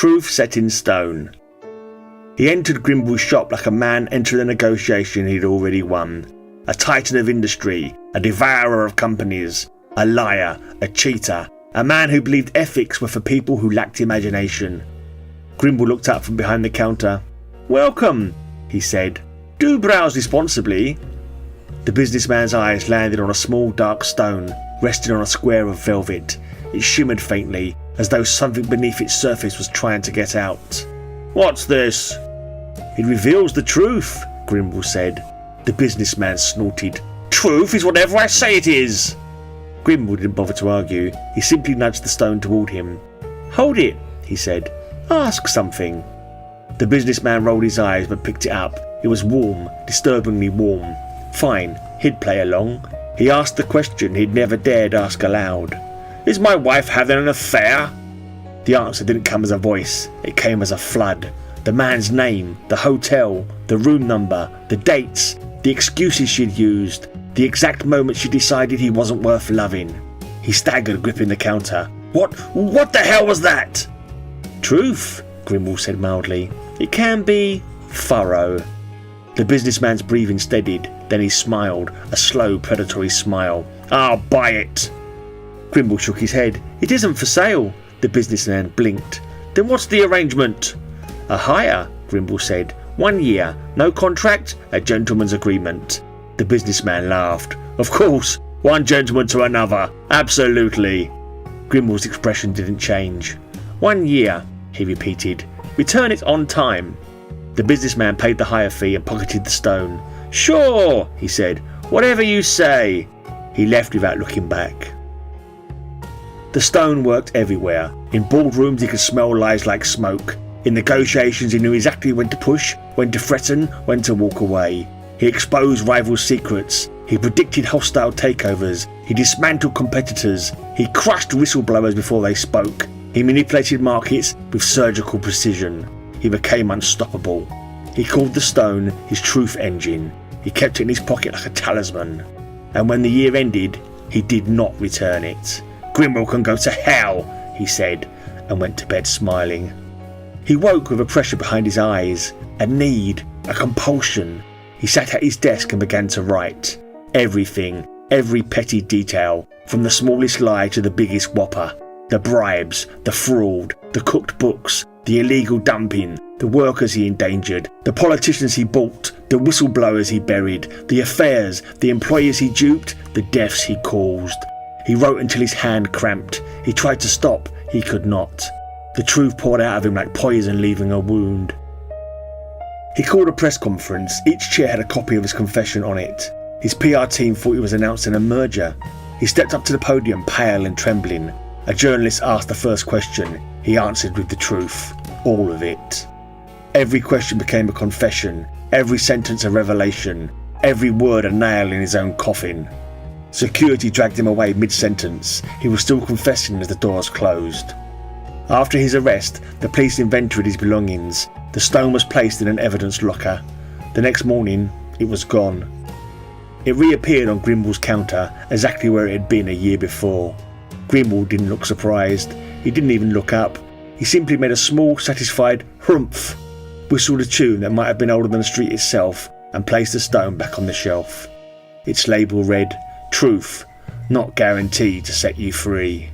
truth set in stone. He entered Grimble's shop like a man entering a negotiation he'd already won. A titan of industry, a devourer of companies, a liar, a cheater, a man who believed ethics were for people who lacked imagination. Grimble looked up from behind the counter. "Welcome," he said. "Do browse responsibly." The businessman's eyes landed on a small dark stone resting on a square of velvet. It shimmered faintly, as though something beneath its surface was trying to get out. "What's this?" "It reveals the truth," Grimble said. The businessman snorted. "Truth is whatever I say it is." Grimble didn't bother to argue. He simply nudged the stone toward him. "Hold it," he said. "Ask something." The businessman rolled his eyes but picked it up. It was warm, disturbingly warm. Fine, he'd play along. He asked the question he'd never dared ask aloud. "Is my wife having an affair?" The answer didn't come as a voice. It came as a flood. The man's name, the hotel, the room number, the dates, the excuses she'd used, the exact moment she decided he wasn't worth loving. He staggered, gripping the counter. What the hell was that?" "Truth," Grimble said mildly. "It can be thorough." The businessman's breathing steadied, then he smiled, a slow, predatory smile. "I'll buy it." Grimble shook his head. "It isn't for sale." The businessman blinked. "Then what's the arrangement?" "A hire," Grimble said. "1 year, no contract, a gentleman's agreement." The businessman laughed. "Of course, one gentleman to another, absolutely." Grimble's expression didn't change. 1 year, he repeated. "Return it on time." The businessman paid the hire fee and pocketed the stone. "Sure," he said. "Whatever you say." He left without looking back. The stone worked everywhere. In boardrooms he could smell lies like smoke. In negotiations he knew exactly when to push, when to threaten, when to walk away. He exposed rival secrets. He predicted hostile takeovers. He dismantled competitors. He crushed whistleblowers before they spoke. He manipulated markets with surgical precision. He became unstoppable. He called the stone his truth engine. He kept it in his pocket like a talisman. And when the year ended, he did not return it. "Grimble can go to hell," he said, and went to bed smiling. He woke with a pressure behind his eyes, a need, a compulsion. He sat at his desk and began to write. Everything, every petty detail, from the smallest lie to the biggest whopper. The bribes, the fraud, the cooked books, the illegal dumping, the workers he endangered, the politicians he balked, the whistleblowers he buried, the affairs, the employers he duped, the deaths he caused. He wrote until his hand cramped. He tried to stop. He could not. The truth poured out of him like poison leaving a wound. He called a press conference. Each chair had a copy of his confession on it. His PR team thought he was announcing a merger. He stepped up to the podium, pale and trembling. A journalist asked the first question. He answered with the truth. All of it. Every question became a confession. Every sentence a revelation. Every word a nail in his own coffin. Security dragged him away mid-sentence. He was still confessing as the doors closed. After his arrest, the police inventoried his belongings. The stone was placed in an evidence locker. The next morning, it was gone. It reappeared on Grimble's counter, exactly where it had been a year before. Grimble didn't look surprised. He didn't even look up. He simply made a small, satisfied hrumph, whistled a tune that might have been older than the street itself, and placed the stone back on the shelf. Its label read, "Truth, not guaranteed to set you free."